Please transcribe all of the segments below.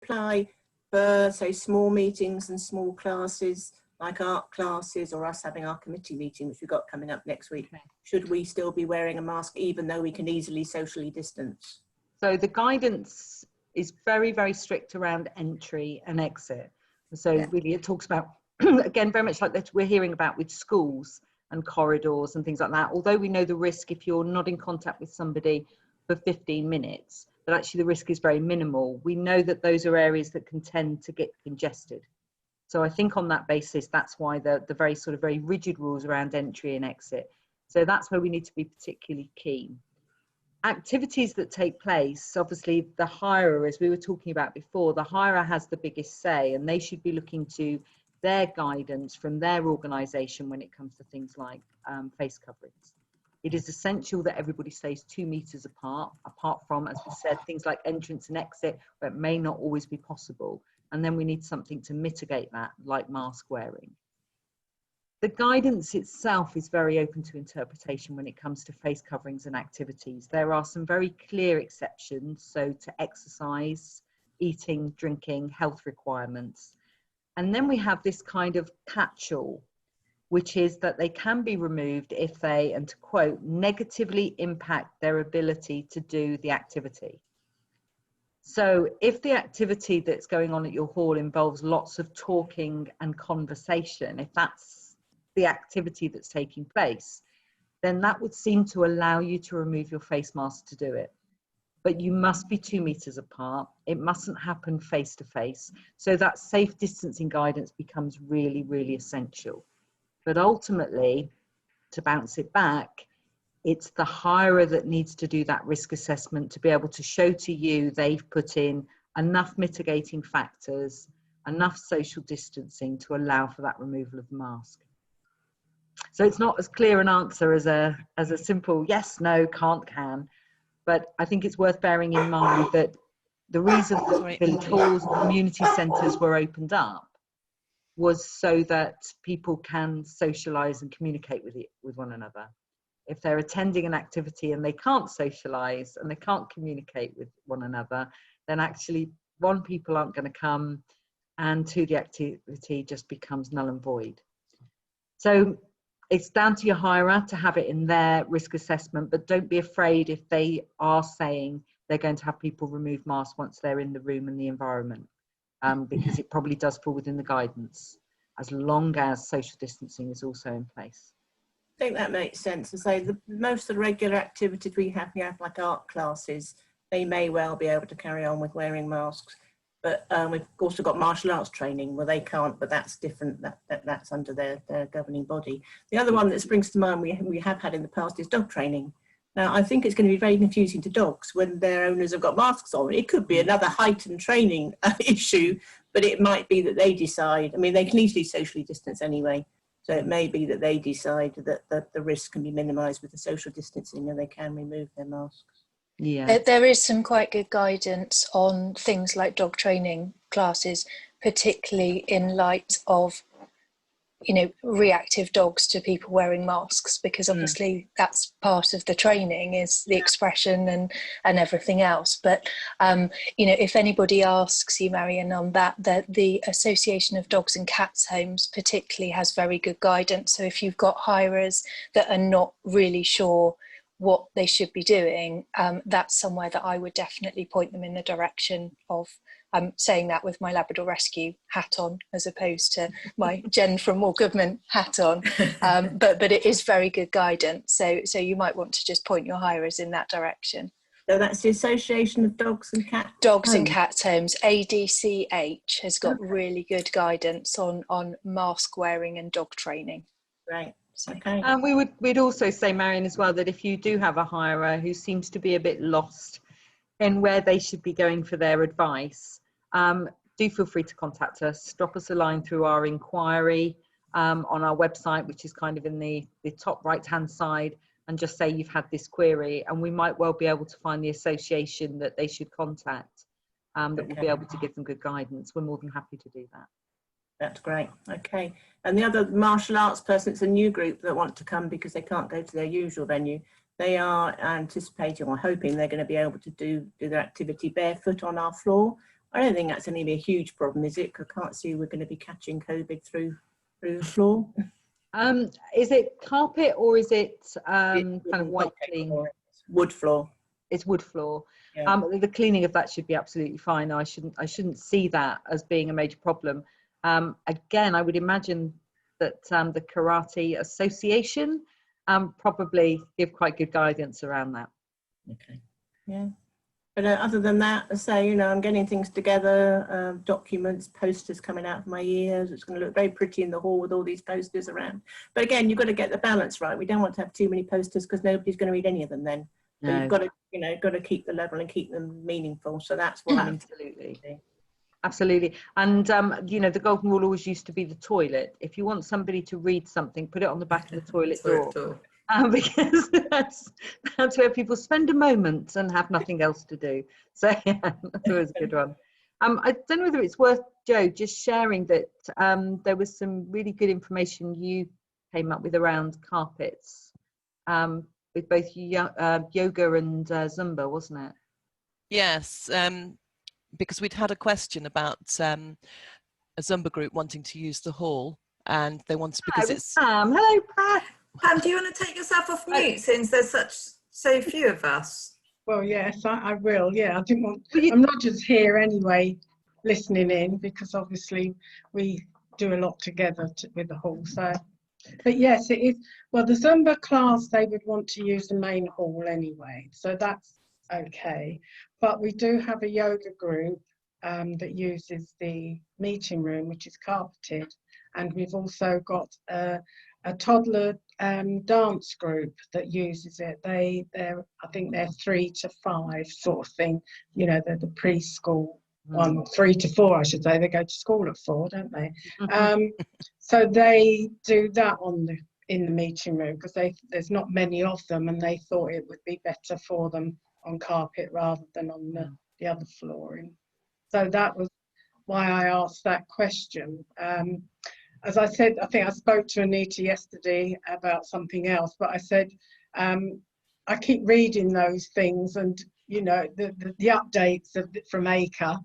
apply for, say, small meetings and small classes, like art classes, or us having our committee meeting, which we've got coming up next week? Okay. Should we still be wearing a mask, even though we can easily socially distance? So the guidance is very, very strict around entry and exit. So really it talks about, again, very much like that we're hearing about with schools and corridors and things like that. Although we know the risk if you're not in contact with somebody for 15 minutes, but actually the risk is very minimal. We know that those are areas that can tend to get congested. So I think on that basis, that's why the very sort of very rigid rules around entry and exit. So that's where we need to be particularly keen. Activities that take place, obviously the hirer, as we were talking about before, the hirer has the biggest say, and they should be looking to their guidance from their organisation when it comes to things like face coverings. It is essential that everybody stays 2 meters apart from, as we said, things like entrance and exit, where it may not always be possible. And then we need something to mitigate that, like mask wearing. The guidance itself is very open to interpretation when it comes to face coverings and activities. There are some very clear exceptions, so to exercise, eating, drinking, health requirements. And then we have this kind of catch-all, which is that they can be removed if they, and to quote, negatively impact their ability to do the activity. So if the activity that's going on at your hall involves lots of talking and conversation, if that's the activity that's taking place, then that would seem to allow you to remove your face mask to do it. But you must be 2 meters apart. It mustn't happen face to face. So that safe distancing guidance becomes really, really essential. But ultimately, to bounce it back, it's the hirer that needs to do that risk assessment to be able to show to you they've put in enough mitigating factors, enough social distancing to allow for that removal of the mask. So it's not as clear an answer as a simple yes, no, can't, can. But I think it's worth bearing in mind that the reason that village halls and community centres were opened up was so that people can socialise and communicate with one another. If they're attending an activity and they can't socialise and they can't communicate with one another, then actually, one, people aren't going to come, and two, the activity just becomes null and void. So it's down to your hirer to have it in their risk assessment, but don't be afraid if they are saying they're going to have people remove masks once they're in the room and the environment, because it probably does fall within the guidance, as long as social distancing is also in place. I think that makes sense. To say most of the regular activities we have like art classes, they may well be able to carry on with wearing masks. But we've also got martial arts training where they can't, but that's different. That's under their governing body. The other one that springs to mind we have had in the past is dog training. Now, I think it's going to be very confusing to dogs when their owners have got masks on. It could be another heightened training issue, but it might be that they decide. I mean, they can easily socially distance anyway. So it may be that they decide that the risk can be minimised with the social distancing and they can remove their masks. Yeah, there is some quite good guidance on things like dog training classes, particularly in light of, you know, reactive dogs to people wearing masks, because obviously that's part of the training, is the expression and everything else. But you know, if anybody asks you, Marion, on that the Association of Dogs and Cats Homes particularly has very good guidance. So if you've got hirers that are not really sure what they should be doing, that's somewhere that I would definitely point them in the direction of. I'm saying that with my Labrador Rescue hat on, as opposed to my Jen from Ward Goodman hat on. But it is very good guidance. So you might want to just point your hirers in that direction. So that's the Association of Dogs and Cats Dogs and Cats Homes, ADCH, has got really good guidance on mask wearing and dog training. Right. So. Okay. and we'd also say, Marion, as well, that if you do have a hirer who seems to be a bit lost in where they should be going for their advice, do feel free to contact us. Drop us a line through our inquiry on our website, which is kind of in the top right hand side, and just say you've had this query, and we might well be able to find the association that they should contact, that will be able to give them good guidance. We're more than happy to do that. That's great. Okay. And the other martial arts person, it's a new group that want to come because they can't go to their usual venue. They are anticipating or hoping they're going to be able to do their activity barefoot on our floor. I don't think that's going to be a huge problem, is it? 'Cause I can't see we're going to be catching COVID through the floor. Is it carpet or is it It's kind of white clean? Wood floor. It's wood floor. Yeah. The cleaning of that should be absolutely fine. I shouldn't see that as being a major problem. Again, I would imagine that the Karate Association probably give quite good guidance around that. Okay. Yeah. But other than that, I say, you know, I'm getting things together, documents, posters coming out of my ears. It's going to look very pretty in the hall with all these posters around. But again, you've got to get the balance right. We don't want to have too many posters because nobody's going to read any of them then. So No. you've got to, you know, got to keep the level and keep them meaningful. So that's what I'm Absolutely. Absolutely. And, you know, the golden rule always used to be the toilet. If you want somebody to read something, put it on the back of the toilet door. Because that's where people spend a moment and have nothing else to do. So yeah, that's always a good one. I don't know whether it's worth, Joe, just sharing that there was some really good information you came up with around carpets with both yoga and Zumba, wasn't it? Yes, because we'd had a question about a Zumba group wanting to use the hall, and they wanted, because it's hello, Pat. Pam, do you want to take yourself off mute since there's so few of us? Well, yes, I will. Yeah, I didn't want. I'm not just here anyway, listening in, because obviously we do a lot together with the hall. So, but yes, it is. Well, the Zumba class, they would want to use the main hall anyway, so that's okay. But we do have a yoga group that uses the meeting room, which is carpeted, and we've also got a toddler dance group that uses it. I think they're 3 to 5 sort of thing. You know, they're the preschool one, 3 to 4, I should say. They go to school at 4, don't they? So they do that in the meeting room because there's not many of them, and they thought it would be better for them on carpet rather than on the other flooring. So that was why I asked that question. As I said, I think I spoke to Anita yesterday about something else, but I said, I keep reading those things and, you know, the updates from ACRE,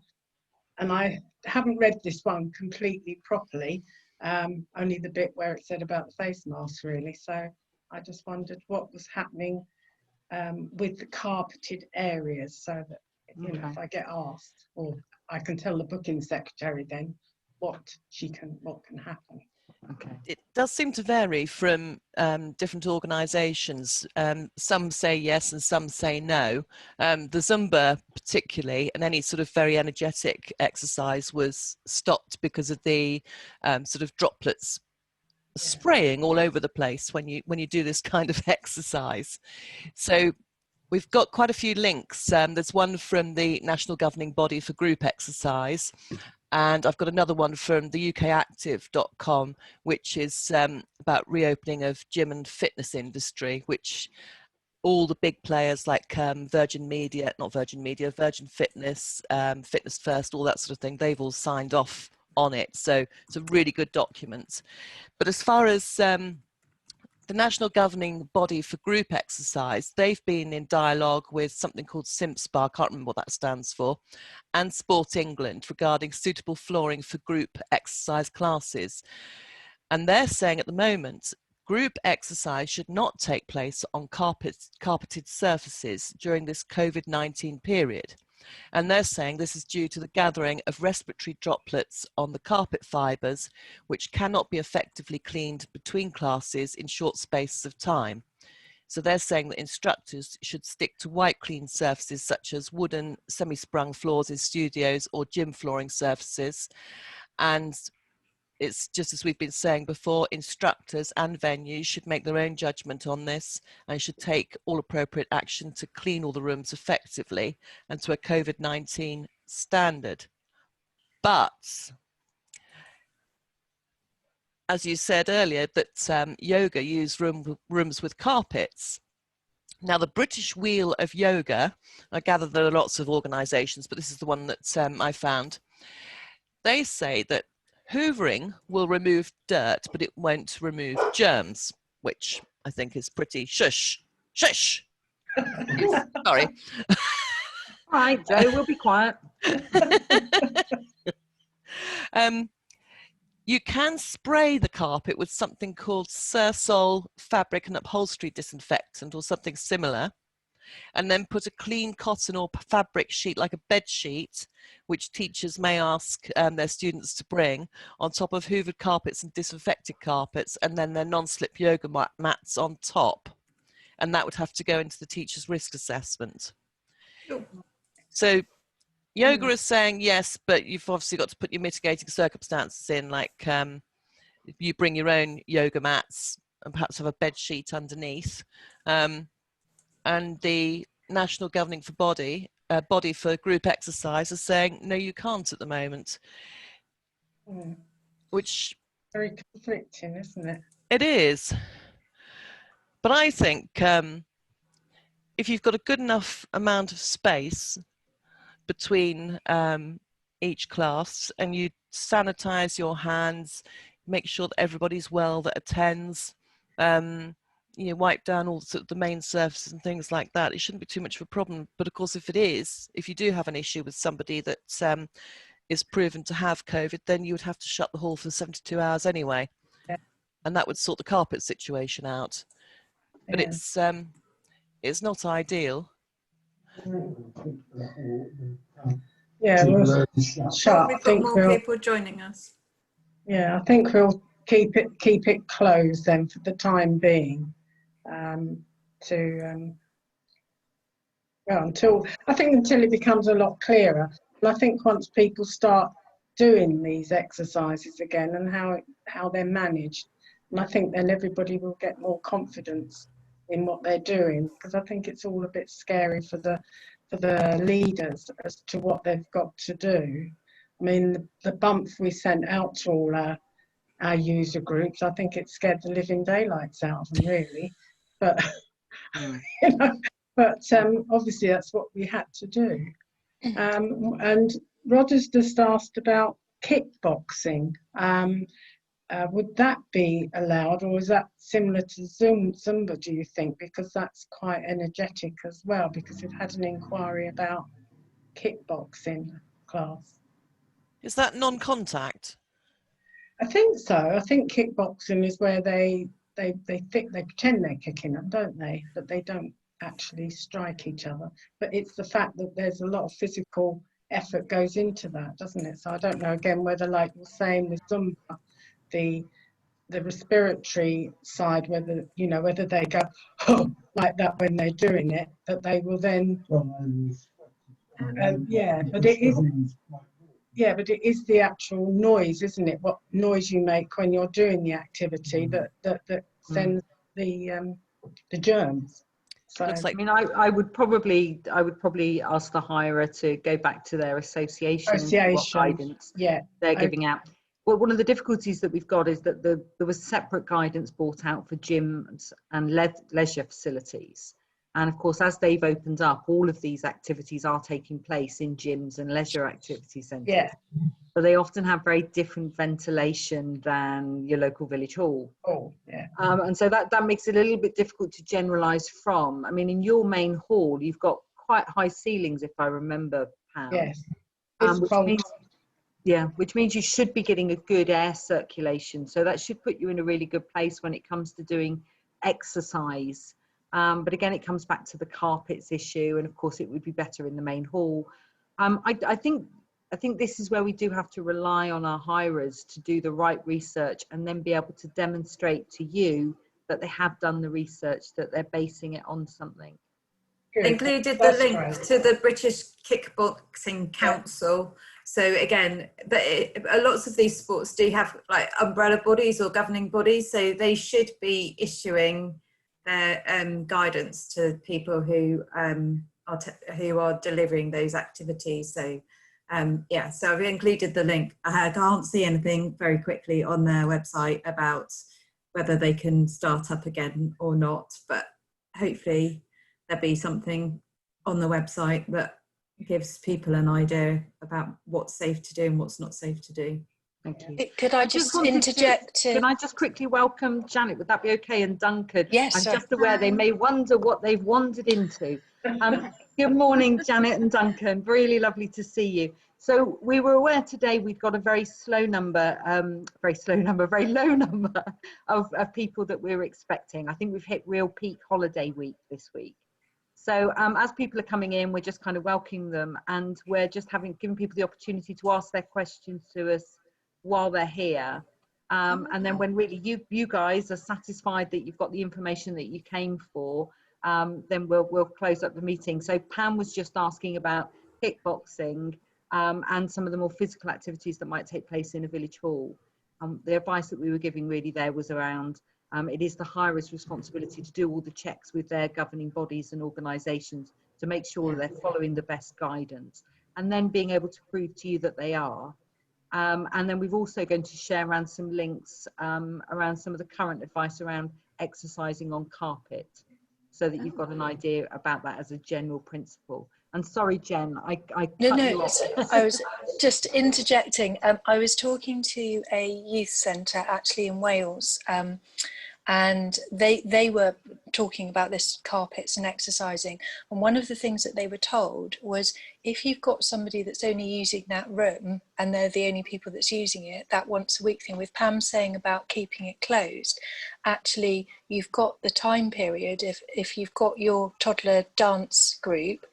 and I haven't read this one completely properly, only the bit where it said about the face masks really. So I just wondered what was happening with the carpeted areas, so that, you know, if I get asked, or I can tell the booking secretary then what can happen. Okay. it does seem to vary from different organisations. Some say yes and some say no. The Zumba particularly, and any sort of very energetic exercise, was stopped because of the sort of droplets spraying all over the place when you do this kind of exercise. So we've got quite a few links. There's one from the National Governing Body for Group Exercise, and I've got another one from the ukactive.com, which is about reopening of gym and fitness industry, which all the big players like Virgin Fitness, Fitness First, all that sort of thing, they've all signed off on it. So it's a really good document. But as far as the National Governing Body for Group Exercise, they've been in dialogue with something called SIMSPA, I can't remember what that stands for, and Sport England regarding suitable flooring for group exercise classes. And they're saying at the moment, group exercise should not take place on carpeted surfaces during this COVID-19 period. And they're saying this is due to the gathering of respiratory droplets on the carpet fibres, which cannot be effectively cleaned between classes in short spaces of time. So they're saying that instructors should stick to white clean surfaces such as wooden semi-sprung floors in studios or gym flooring surfaces. And it's just as we've been saying before, instructors and venues should make their own judgment on this and should take all appropriate action to clean all the rooms effectively and to a COVID-19 standard. But as you said earlier, that yoga use rooms with carpets. Now, the British Wheel of Yoga, I gather there are lots of organisations, but this is the one that I found. They say that hoovering will remove dirt, but it won't remove germs, which I think is pretty shush. Sorry. All right, Joe, we'll be quiet. You can spray the carpet with something called Cersol fabric and upholstery disinfectant or something similar, and then put a clean cotton or fabric sheet like a bed sheet, which teachers may ask their students to bring, on top of hoovered carpets and disinfected carpets, and then their non-slip yoga mats on top. And that would have to go into the teacher's risk assessment. So yoga is saying yes, but you've obviously got to put your mitigating circumstances in, like you bring your own yoga mats and perhaps have a bed sheet underneath. And the National Governing Body for Group Exercise is saying, no, you can't at the moment. Which... very conflicting, isn't it? It is. But I think if you've got a good enough amount of space between each class, and you sanitize your hands, make sure that everybody's well that attends, you know, wipe down all the main surfaces and things like that, it shouldn't be too much of a problem. But of course, if you do have an issue with somebody that is proven to have COVID, then you would have to shut the hall for 72 hours anyway. Yeah. And that would sort the carpet situation out. But it's not ideal. Yeah, we'll shut. We've got more people joining us. Yeah, I think we'll keep it closed then for the time being. Until it becomes a lot clearer. And I think once people start doing these exercises again and how they're managed, and I think then everybody will get more confidence in what they're doing, because I think it's all a bit scary for the leaders as to what they've got to do. I mean, the bump we sent out to all our user groups, I think it scared the living daylights out of them, really. But you know, obviously that's what we had to do. And Roger's just asked about kickboxing. Would that be allowed, or is that similar to Zumba, do you think? Because that's quite energetic as well, because we've had an inquiry about kickboxing class. Is that non-contact? I think so. I think kickboxing is where they pretend they're kicking them, don't they? But they don't actually strike each other. But it's the fact that there's a lot of physical effort goes into that, doesn't it? So I don't know, again, whether, like you're saying with Zumba, the respiratory side, whether they go like that when they're doing it, that they will then but it is the actual noise, isn't it? What noise you make when you're doing the activity that sends the germs. So Looks like, I mean, I would probably ask the hirer to go back to their association and what guidance they're giving out. Well, one of the difficulties that we've got is that there was separate guidance brought out for gyms and leisure facilities. And of course, as they've opened up, all of these activities are taking place in gyms and leisure activity centres. Yeah. But they often have very different ventilation than your local village hall. Oh, yeah. And so that makes it a little bit difficult to generalise from. I mean, in your main hall, you've got quite high ceilings, if I remember, Pam. Yes. Which means you should be getting a good air circulation. So that should put you in a really good place when it comes to doing exercise. But again, it comes back to the carpets issue. And of course, it would be better in the main hall. I think this is where we do have to rely on our hirers to do the right research and then be able to demonstrate to you that they have done the research, that they're basing it on something. Good. Included That's the link great. to the British Kickboxing Council. So again, lots of these sports do have like umbrella bodies or governing bodies, so they should be issuing their guidance to people who are delivering those activities. So so I've included the link. I can't see anything very quickly on their website about whether they can start up again or not, but hopefully there'll be something on the website that gives people an idea about what's safe to do and what's not safe to do. Thank you. Could I just wanted to- interject? Can I just quickly welcome Janet? Would that be okay? And Duncan? Yes, I'm sorry. just aware they may wonder what they've wandered into. Good morning, Janet and Duncan. Really lovely to see you. So we were aware today we've got a very low number of people that we're expecting. I think we've hit real peak holiday week this week. So as people are coming in, we're just kind of welcoming them, and we're just giving people the opportunity to ask their questions to us while they're here. And then when really you guys are satisfied that you've got the information that you came for, then we'll close up the meeting. So Pam was just asking about kickboxing and some of the more physical activities that might take place in a village hall. The advice that we were giving really there was around it is the hirer's responsibility to do all the checks with their governing bodies and organisations to make sure they're following the best guidance, and then being able to prove to you that they are. And then we've also going to share around some links around some of the current advice around exercising on carpet, so that you've got an idea about that as a general principle. And sorry, Jen, I cut you off. I was just interjecting. I was talking to a youth centre actually in Wales, and they were talking about this carpets and exercising. And one of the things that they were told was, if you've got somebody that's only using that room and they're the only people that's using it, that once a week thing, with Pam saying about keeping it closed, actually you've got the time period. If you've got your toddler dance group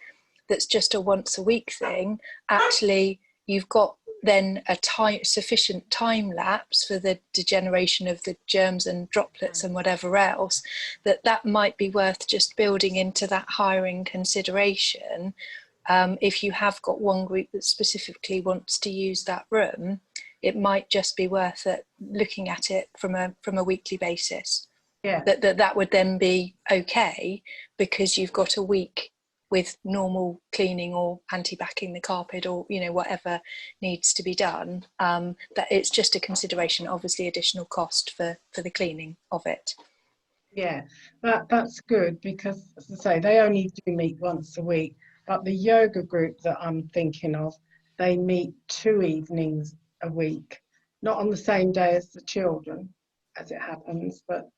that's just a once a week thing, actually you've got then a sufficient time lapse for the degeneration of the germs and droplets and whatever else, that might be worth just building into that hiring consideration. If you have got one group that specifically wants to use that room, it might just be worth it, looking at it from a weekly basis. Yeah. That would then be okay, because you've got a week with normal cleaning or anti-backing the carpet, or whatever needs to be done. That it's just a consideration, obviously additional cost for the cleaning of it. Yeah, that's good, because as I say, they only do meet once a week. But the yoga group that I'm thinking of, they meet 2 evenings a week, not on the same day as the children, as it happens, but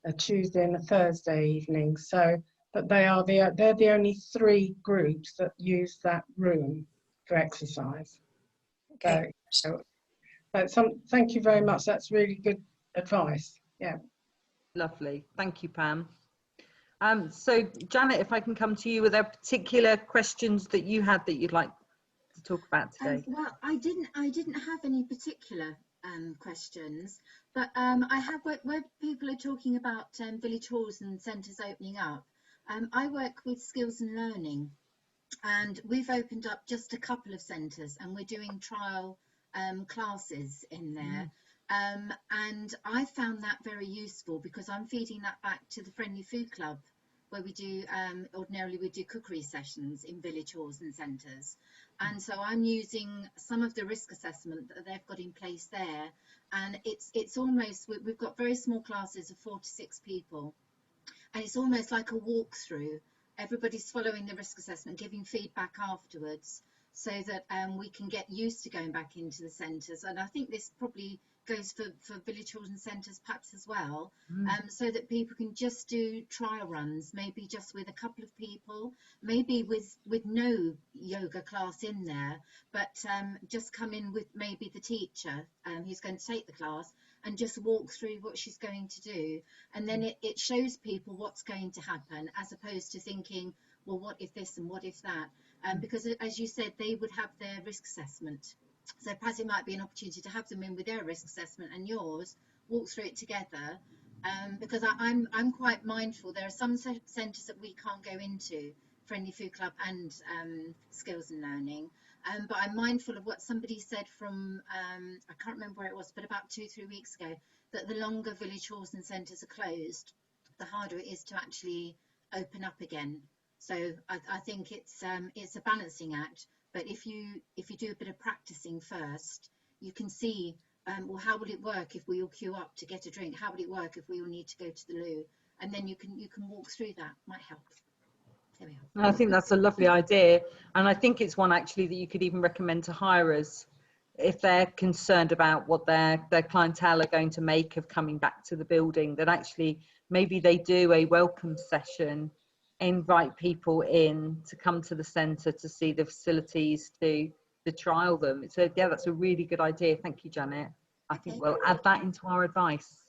a Tuesday and a Thursday evening. So, but they're the only 3 groups that use that room for exercise. Okay. So thank you very much. That's really good advice. Yeah. Lovely. Thank you, Pam. So Janet, if I can come to you, were there particular questions that you had that you'd like to talk about today? Well, I didn't have any particular questions, but I have, where people are talking about village halls and centres opening up. I work with Skills and Learning, and we've opened up just a couple of centres, and we're doing trial classes in there. And I found that very useful, because I'm feeding that back to the Friendly Food Club, where we do ordinarily we do cookery sessions in village halls and centres, and so I'm using some of the risk assessment that they've got in place there, and it's almost, we've got very small classes of 4 to 6 people, and it's almost like a walkthrough. Everybody's following the risk assessment, giving feedback afterwards, so that we can get used to going back into the centres. And I think this probably goes for village halls and centres perhaps as well, so that people can just do trial runs, maybe just with a couple of people, maybe with no yoga class in there, but just come in with maybe the teacher who's going to take the class, and just walk through what she's going to do. And then it shows people what's going to happen, as opposed to thinking, well, what if this and what if that? Because as you said, they would have their risk assessment. So perhaps it might be an opportunity to have them in with their risk assessment and yours, walk through it together. Because I'm quite mindful, there are some centres that we can't go into, Friendly Food Club and Skills and Learning. But I'm mindful of what somebody said from, I can't remember where it was, but about 2-3 weeks ago, that the longer village halls and centres are closed, the harder it is to actually open up again. So I think it's a balancing act. But if you do a bit of practicing first, you can see, well, how will it work if we all queue up to get a drink? How would it work if we all need to go to the loo? And then you can walk through that. Might help. There we are. I think that's a lovely idea, and I think it's one actually that you could even recommend to hirers if they're concerned about what their clientele are going to make of coming back to the building, that actually maybe they do a welcome session, invite people in to come to the centre to see the facilities, to trial them. So yeah, that's a really good idea. Thank you, Janet. I think we'll add that into our advice.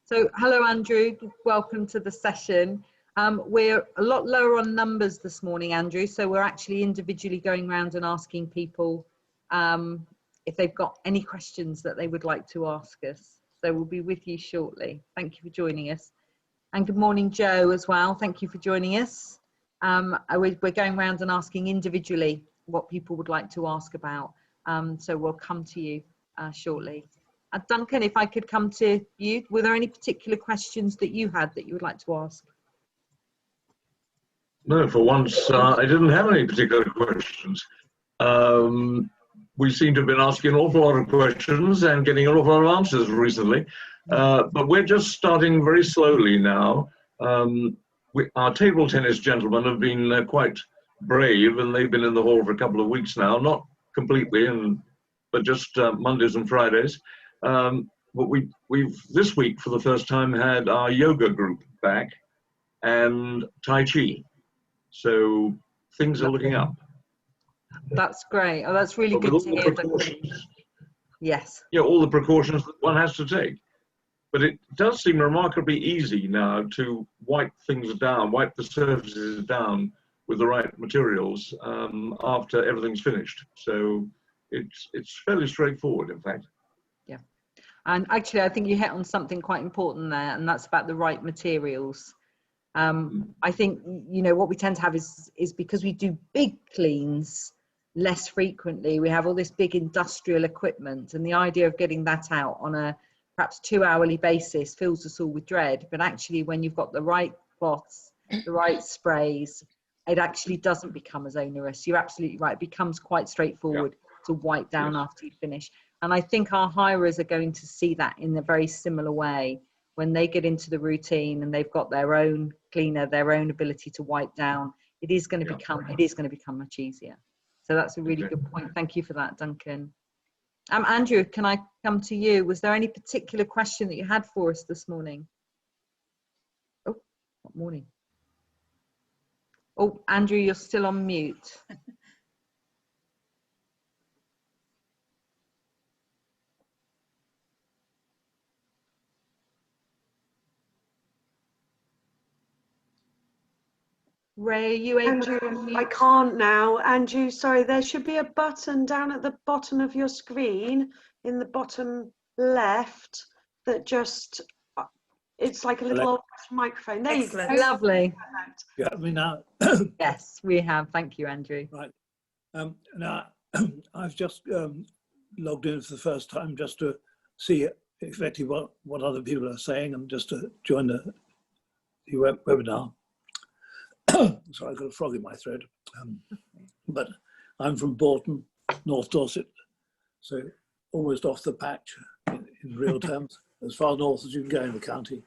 So hello, Andrew. Welcome to the session. We're a lot lower on numbers this morning, Andrew, so we're actually individually going around and asking people if they've got any questions that they would like to ask us. So we'll be with you shortly. Thank you for joining us. And good morning, Joe, as well. Thank you for joining us. We're going around and asking individually what people would like to ask about. So we'll come to you shortly. Duncan, if I could come to you, were there any particular questions that you had that you would like to ask? No, for once, I didn't have any particular questions. We seem to have been asking an awful lot of questions and getting an awful lot of answers recently, but we're just starting very slowly now. Our table tennis gentlemen have been quite brave, and they've been in the hall for a couple of weeks now, not completely, but just Mondays and Fridays. But we've this week, for the first time, had our yoga group back and Tai Chi. So things are looking up. That's great. Oh, that's really good to hear. Yes. Yeah, all the precautions that one has to take. But it does seem remarkably easy now to wipe things down, wipe the surfaces down with the right materials after everything's finished. So it's fairly straightforward, in fact. Yeah. And actually, I think you hit on something quite important there, and that's about the right materials. I think, you know, what we tend to have is because we do big cleans less frequently, we have all this big industrial equipment, and the idea of getting that out on a perhaps 2-hourly basis fills us all with dread. But actually, when you've got the right cloths, the right sprays, it actually doesn't become as onerous. You're absolutely right. It becomes quite straightforward to wipe down after you finish. And I think our hirers are going to see that in a very similar way. When they get into the routine and they've got their own cleaner, their own ability to wipe down, it is going to become much easier. So that's a really good point. Thank you for that, Duncan. Andrew, can I come to you? Was there any particular question that you had for us this morning? Oh, what morning? Oh, Andrew, you're still on mute. Ray, are you able to Andrew, I can't now. Andrew, sorry, there should be a button down at the bottom of your screen in the bottom left that just, it's like a little old microphone. There you go. Lovely. You have me now? Yes, we have. Thank you, Andrew. Right. Now, I've just logged in for the first time just to see effectively what other people are saying and just to join the webinar. Sorry, I've got a frog in my throat. But I'm from Bolton, North Dorset, so almost off the patch in real terms, as far north as you can go in the county.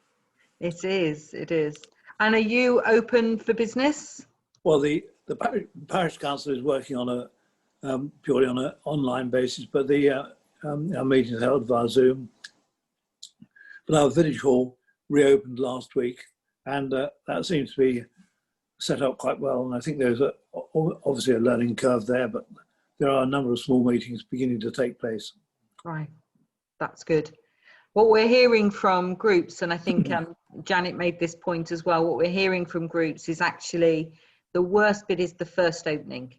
It is, it is. And are you open for business? Well, the parish council is working on a purely on an online basis, but our meetings are held via Zoom. But our village hall reopened last week, and that seems to be set up quite well. And I think there's obviously a learning curve there, but there are a number of small meetings beginning to take place. Right, that's good. What we're hearing from groups, and I think Janet made this point as well, what we're hearing from groups is actually the worst bit is the first opening.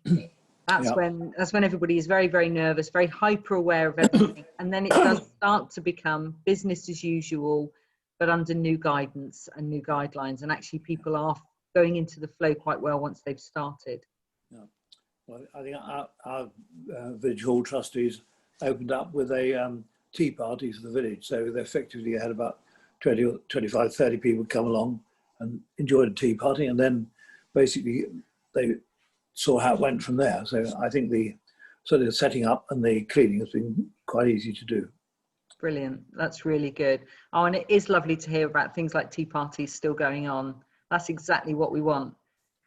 That's when everybody is very, very nervous, very hyper aware of everything. And then it does start to become business as usual, but under new guidance and new guidelines. And actually people are going into the flow quite well once they've started. Yeah. Well, I think our village hall trustees opened up with a tea party for the village. So they effectively had about 20, 25, 30 people come along and enjoyed a tea party. And then basically they saw how it went from there. So I think the setting up and the cleaning has been quite easy to do. Brilliant. That's really good. Oh, and it is lovely to hear about things like tea parties still going on. That's exactly what we want.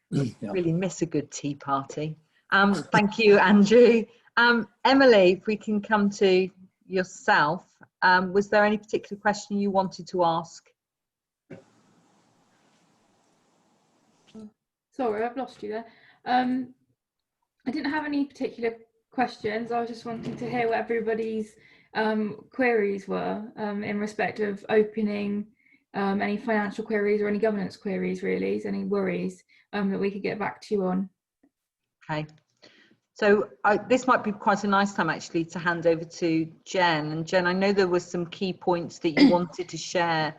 Really miss a good tea party. Thank you, Andrew. Emily, if we can come to yourself, was there any particular question you wanted to ask? Sorry, I've lost you there. I didn't have any particular questions. I was just wanting to hear what everybody's queries were in respect of opening, any financial queries or any governance queries, really, any worries that we could get back to you on. Okay. So this might be quite a nice time actually to hand over to Jen. And Jen, I know there were some key points that you wanted to share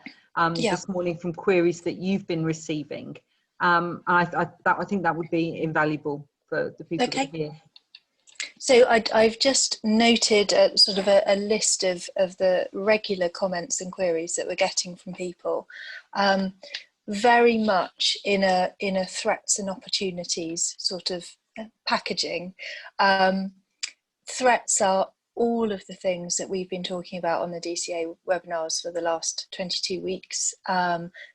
this morning from queries that you've been receiving. I think that would be invaluable for the people that are here. So I've just noted sort of a list of the regular comments and queries that we're getting from people, very much in a threats and opportunities sort of packaging. Threats are all of the things that we've been talking about on the DCA webinars for the last 22 weeks,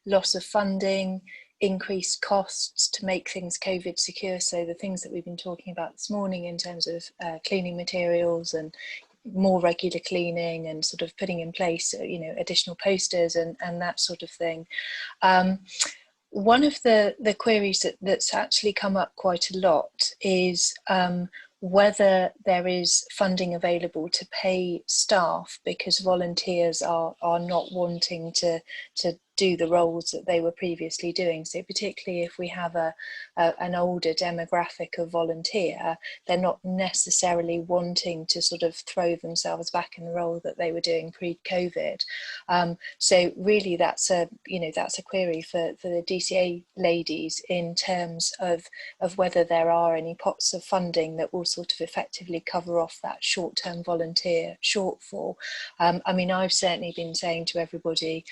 loss of funding, increased costs to make things COVID secure. So the things that we've been talking about this morning in terms of cleaning materials and more regular cleaning and sort of putting in place, additional posters and that sort of thing. One of the queries that's actually come up quite a lot is whether there is funding available to pay staff because volunteers are not wanting to do the roles that they were previously doing. So particularly if we have an older demographic of volunteer, they're not necessarily wanting to sort of throw themselves back in the role that they were doing pre-COVID. So really that's a query for the DCA ladies in terms of whether there are any pots of funding that will sort of effectively cover off that short-term volunteer shortfall. I mean, I've certainly been saying to everybody,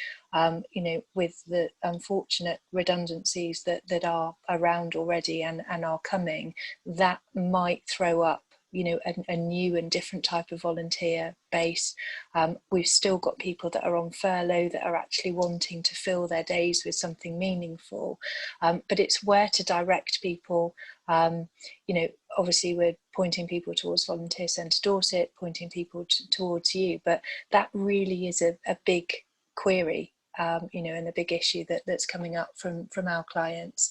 with the unfortunate redundancies that are around already and are coming, that might throw up a new and different type of volunteer base. We've still got people that are on furlough that are actually wanting to fill their days with something meaningful, but it's where to direct people. Obviously we're pointing people towards Volunteer Centre Dorset, pointing people towards you, but that really is a big query, and a big issue that's coming up from our clients.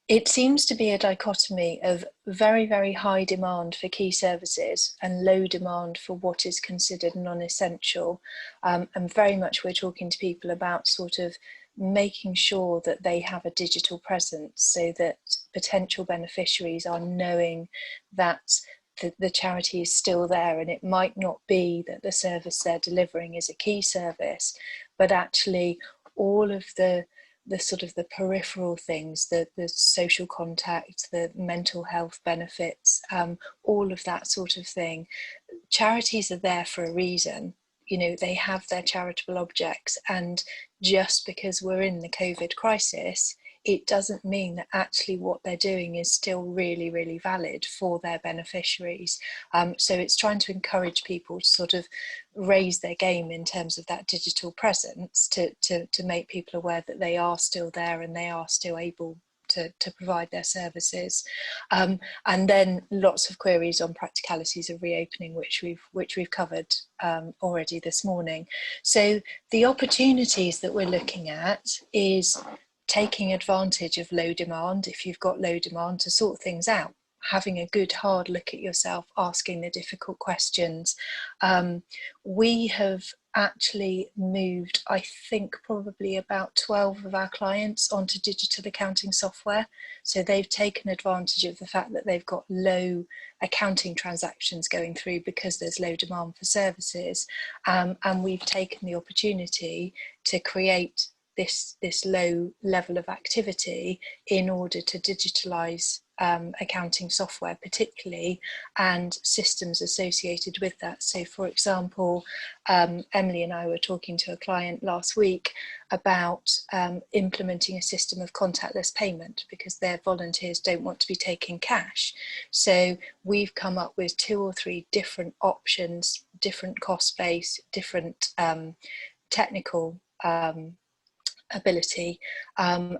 It seems to be a dichotomy of very, very high demand for key services and low demand for what is considered non-essential. And very much we're talking to people about sort of making sure that they have a digital presence so that potential beneficiaries are knowing that the charity is still there, and it might not be that the service they're delivering is a key service, but actually all of the sort of the peripheral things, the social contact, the mental health benefits, all of that sort of thing. Charities are there for a reason. They have their charitable objects, and just because we're in the COVID crisis, it doesn't mean that actually what they're doing is still really, really valid for their beneficiaries. So it's trying to encourage people to sort of raise their game in terms of that digital presence to make people aware that they are still there and they are still able to provide their services. And then lots of queries on practicalities of reopening, which we've covered already this morning. So the opportunities that we're looking at is taking advantage of low demand, if you've got low demand, to sort things out, having a good hard look at yourself, asking the difficult questions. We have actually moved, I think, probably about 12 of our clients onto digital accounting software. So they've taken advantage of the fact that they've got low accounting transactions going through because there's low demand for services. And we've taken the opportunity to create this low level of activity in order to digitalise accounting software particularly, and systems associated with that. So for example, Emily and I were talking to a client last week about implementing a system of contactless payment because their volunteers don't want to be taking cash. So we've come up with 2 or 3 different options, different cost base, different technical ability,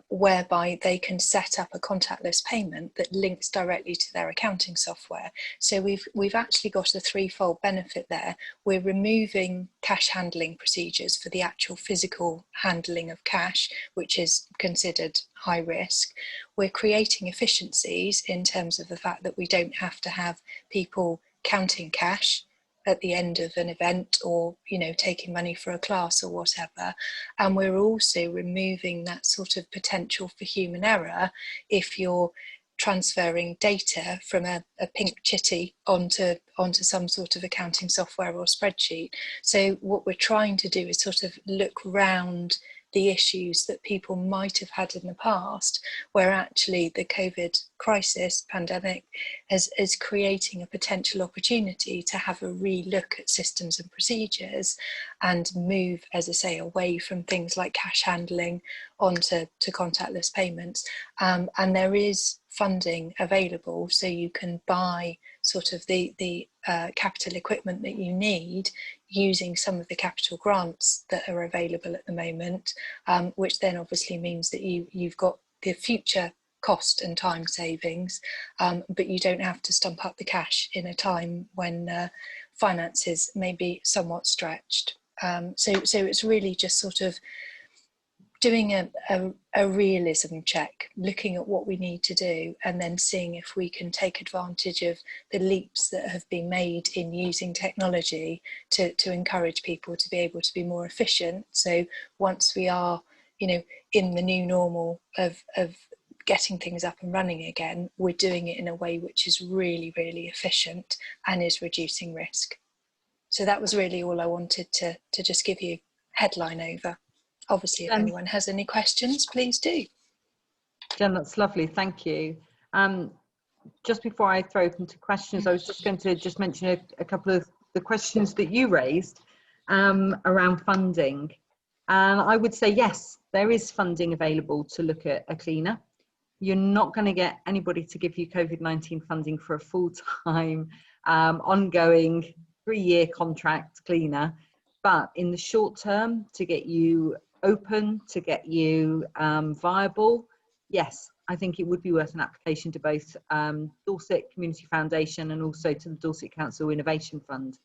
whereby they can set up a contactless payment that links directly to their accounting software. So we've actually got a threefold benefit there. We're removing cash handling procedures for the actual physical handling of cash, which is considered high risk. We're creating efficiencies in terms of the fact that we don't have to have people counting cash at the end of an event, or taking money for a class or whatever. And we're also removing that sort of potential for human error if you're transferring data from a pink chitty onto some sort of accounting software or spreadsheet. So what we're trying to do is sort of look round the issues that people might have had in the past, where actually the COVID crisis pandemic is creating a potential opportunity to have a re-look at systems and procedures and move, as I say, away from things like cash handling onto contactless payments. And there is funding available, so you can buy sort of the capital equipment that you need using some of the capital grants that are available at the moment, which then obviously means that you've got the future cost and time savings, but you don't have to stump up the cash in a time when finances may be somewhat stretched. So it's really just sort of doing a realism check, looking at what we need to do, and then seeing if we can take advantage of the leaps that have been made in using technology to encourage people to be able to be more efficient. So once we are, in the new normal of getting things up and running again, we're doing it in a way which is really, really efficient and is reducing risk. So that was really all I wanted to just give you headline over. Obviously, if anyone has any questions, please do. Jen, that's lovely. Thank you. Just before I throw open to questions, I was just going to just mention a couple of the questions that you raised around funding. And I would say, yes, there is funding available to look at a cleaner. You're not going to get anybody to give you COVID-19 funding for a full-time, ongoing 3-year contract cleaner. But in the short term, to get you open, to get you viable, yes, I think it would be worth an application to both Dorset Community Foundation and also to the Dorset Council Innovation Fund,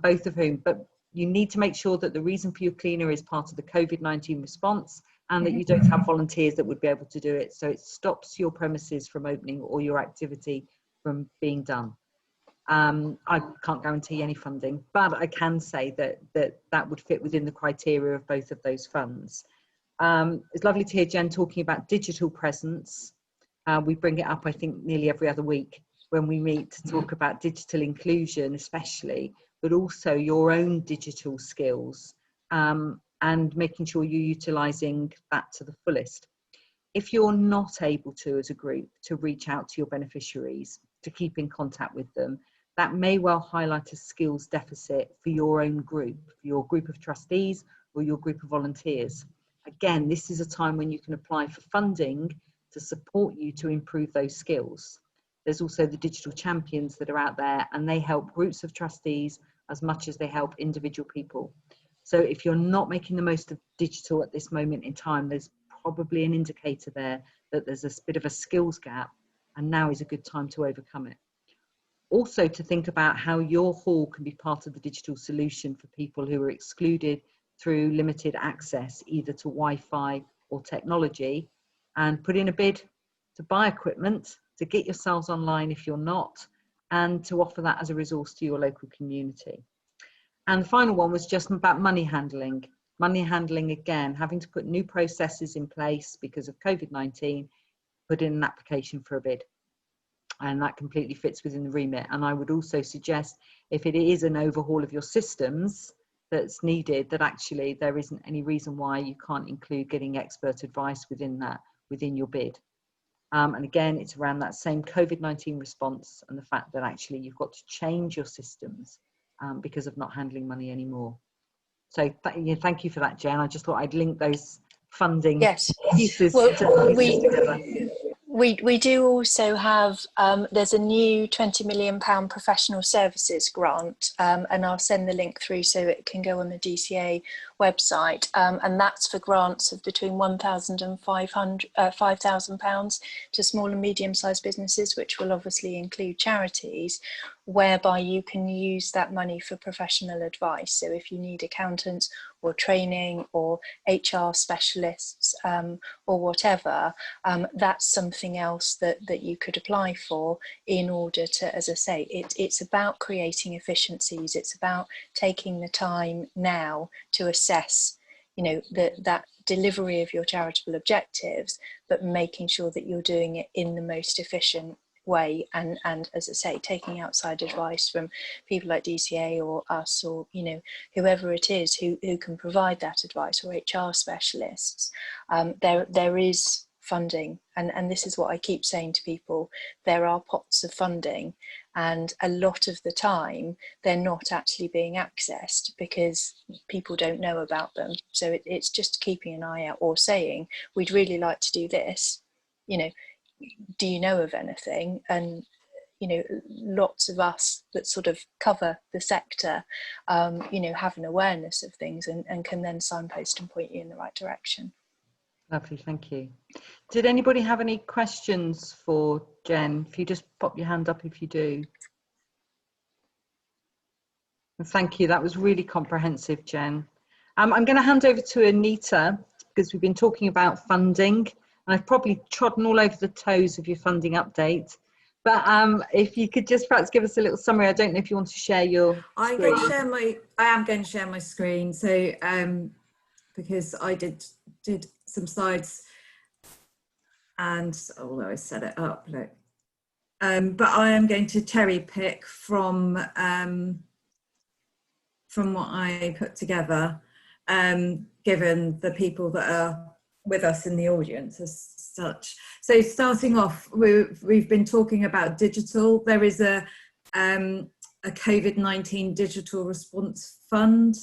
both of whom. But you need to make sure that the reason for your cleaner is part of the COVID-19 response, and that you don't have volunteers that would be able to do it. So it stops your premises from opening or your activity from being done. I can't guarantee any funding, but I can say that would fit within the criteria of both of those funds. It's lovely to hear Jen talking about digital presence. We bring it up, I think, nearly every other week when we meet to talk about digital inclusion especially, but also your own digital skills, and making sure you're utilising that to the fullest. If you're not able to, as a group, to reach out to your beneficiaries, to keep in contact with them, that may well highlight a skills deficit for your own group, for your group of trustees or your group of volunteers. Again, this is a time when you can apply for funding to support you to improve those skills. There's also the digital champions that are out there, and they help groups of trustees as much as they help individual people. So if you're not making the most of digital at this moment in time, there's probably an indicator there that there's a bit of a skills gap, and now is a good time to overcome it. Also to think about how your hall can be part of the digital solution for people who are excluded through limited access, either to Wi-Fi or technology, and put in a bid to buy equipment, to get yourselves online if you're not, and to offer that as a resource to your local community. And the final one was just about money handling. Money handling, again, having to put new processes in place because of COVID-19, put in an application for a bid. And that completely fits within the remit. And I would also suggest, if it is an overhaul of your systems that's needed, that actually there isn't any reason why you can't include getting expert advice within that, within your bid. And again, it's around that same COVID-19 response and the fact that actually you've got to change your systems because of not handling money anymore. So thank you for that, Jen. I just thought I'd link those funding pieces, well, together. We do also have, there's a new £20 million professional services grant, and I'll send the link through so it can go on the DCA website, and that's for grants of between £1,000 and £5,000 to small and medium-sized businesses, which will obviously include charities, whereby you can use that money for professional advice. So if you need accountants or training or HR specialists or whatever, that's something else that you could apply for in order to, as I say, it's about creating efficiencies. It's about taking the time now to assess, you know, that delivery of your charitable objectives, but making sure that you're doing it in the most efficient way, and as I say, taking outside advice from people like DCA or us, or, you know, whoever it is who can provide that advice, or HR specialists. There is funding, and this is what I keep saying to people, there are pots of funding, and a lot of the time they're not actually being accessed because people don't know about them. So it's just keeping an eye out, or saying, we'd really like to do this, you know, do you know of anything? And, you know, lots of us that sort of cover the sector, you know, have an awareness of things and can then signpost and point you in the right direction. Lovely, thank you. Did anybody have any questions for Jen? If you just pop your hand up if you do. And thank you, that was really comprehensive, Jen. I'm going to hand over to Anita, because we've been talking about funding. And I've probably trodden all over the toes of your funding update. But if you could just perhaps give us a little summary. I don't know if you want to share your I screen. am going to share my screen. So because I did some slides, and although I set it up, look. But I am going to cherry pick from what I put together, given the people that are with us in the audience as such. So starting off, we've been talking about digital. There is a COVID-19 digital response fund.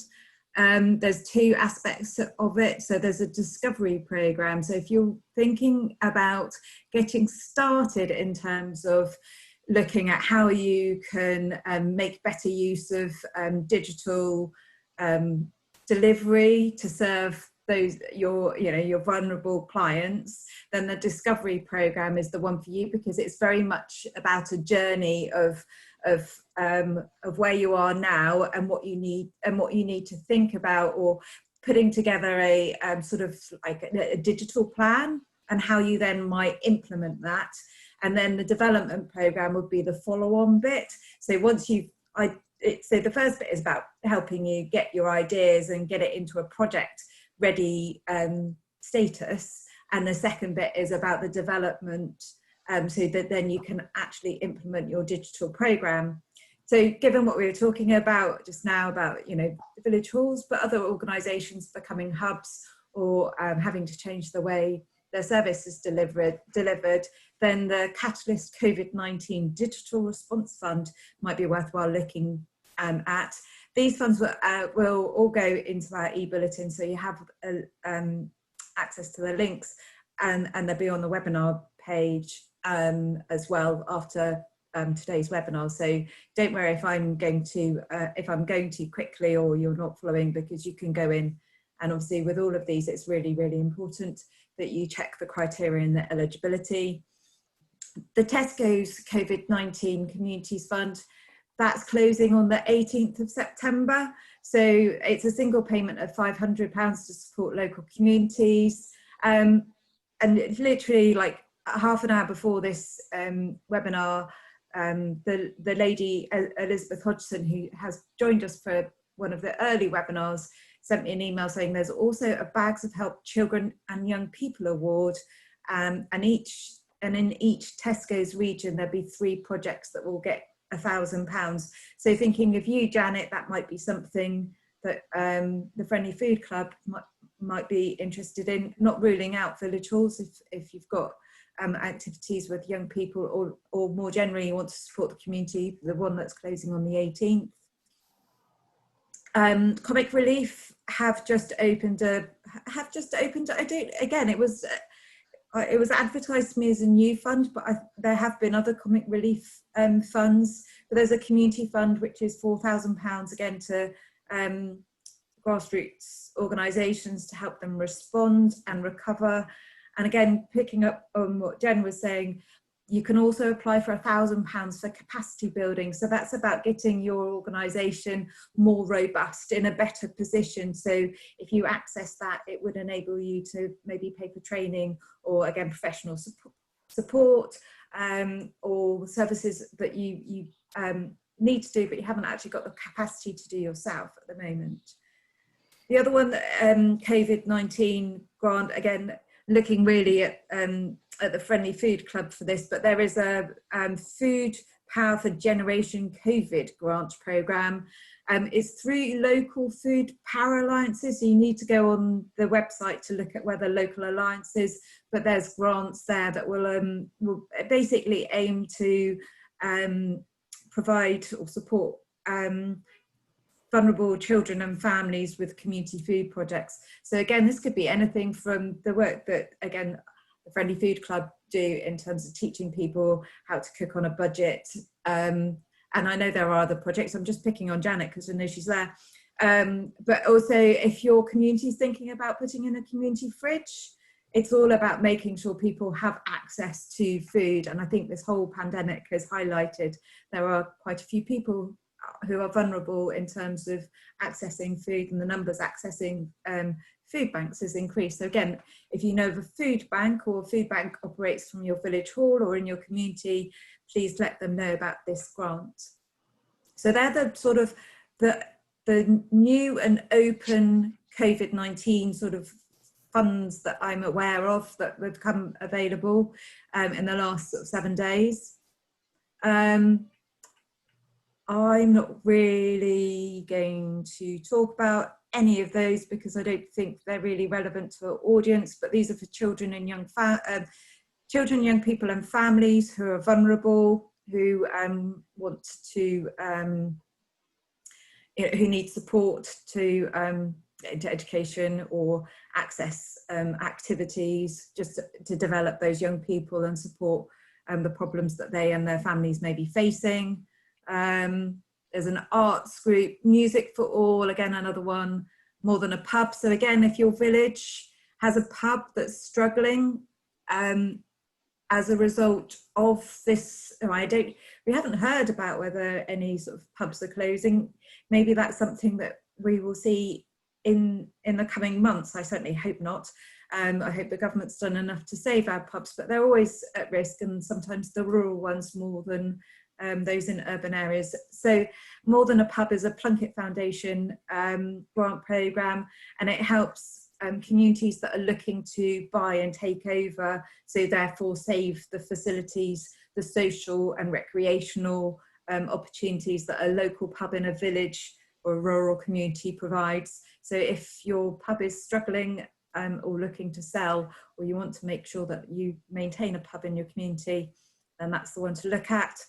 There's two aspects of it. So there's a discovery program. So if you're thinking about getting started in terms of looking at how you can make better use of digital delivery to serve those your vulnerable clients, then the discovery program is the one for you, because it's very much about a journey of where you are now and what you need to think about, or putting together a sort of like a digital plan and how you then might implement that. And then the development program would be the follow-on bit. So once so the first bit is about helping you get your ideas and get it into a project ready status, and the second bit is about the development, so that then you can actually implement your digital program. So given what we were talking about just now about, you know, village halls, but other organisations becoming hubs, or having to change the way their service is delivered, then the Catalyst COVID-19 Digital Response Fund might be worthwhile looking at. These funds will all go into our e-bulletin, so you have access to the links, and they'll be on the webinar page as well after today's webinar. So don't worry if I'm going too quickly or you're not following, because you can go in, and obviously with all of these, it's really, really important that you check the criteria and the eligibility. The Tesco's COVID-19 Communities Fund, that's closing on the 18th of September. So it's a single payment of £500 to support local communities. And it's literally like half an hour before this webinar, the lady, Elizabeth Hodgson, who has joined us for one of the early webinars, sent me an email saying there's also a Bags of Help Children and Young People Award, and in each Tesco's region there'll be 3 projects that will get £1,000. So thinking of you, Janet, that might be something that the Friendly Food Club might be interested in, not ruling out village halls if you've got activities with young people, or more generally you want to support the community, the one that's closing on the 18th. Comic Relief have just opened it was it was advertised to me as a new fund, but there have been other comic relief funds. But there's a community fund which is £4,000 again to grassroots organisations to help them respond and recover. And again, picking up on what Jen was saying, you can also apply for £1,000 for capacity building. So that's about getting your organisation more robust, in a better position. So if you access that, it would enable you to maybe pay for training, or again, professional support, or services that you need to do, but you haven't actually got the capacity to do yourself at the moment. The other one, COVID-19 grant, again, looking really at the Friendly Food Club for this, but there is a Food Power for Generation COVID grant programme. It's through local food power alliances, so you need to go on the website to look at where the local alliances, but there's grants there that will basically aim to provide or support vulnerable children and families with community food projects. So again, this could be anything from the work that, again, the Friendly Food Club do in terms of teaching people how to cook on a budget. And I know there are other projects, I'm just picking on Janet because I know she's there. But also, if your community is thinking about putting in a community fridge, it's all about making sure people have access to food. And I think this whole pandemic has highlighted there are quite a few people who are vulnerable in terms of accessing food, and the numbers accessing food banks has increased. So again, if you know of a food bank, or a food bank operates from your village hall or in your community, please let them know about this grant. So they're the sort of the new and open COVID-19 sort of funds that I'm aware of that have come available in the last sort of 7 days. I'm not really going to talk about any of those because I don't think they're really relevant to our audience, but these are for children and young people and families who are vulnerable, who want to, who need support to into education or access activities, just to develop those young people and support the problems that they and their families may be facing. There's an arts group, Music for All, again another one, More Than a Pub. So again, if your village has a pub that's struggling as a result of this, we haven't heard about whether any sort of pubs are closing. Maybe that's something that we will see in the coming months. I certainly hope not. I hope the government's done enough to save our pubs, but they're always at risk, and sometimes the rural ones more than those in urban areas. So More Than a Pub is a Plunkett Foundation grant programme, and it helps communities that are looking to buy and take over, so therefore save the facilities, the social and recreational opportunities that a local pub in a village or a rural community provides. So if your pub is struggling or looking to sell, or you want to make sure that you maintain a pub in your community, then that's the one to look at.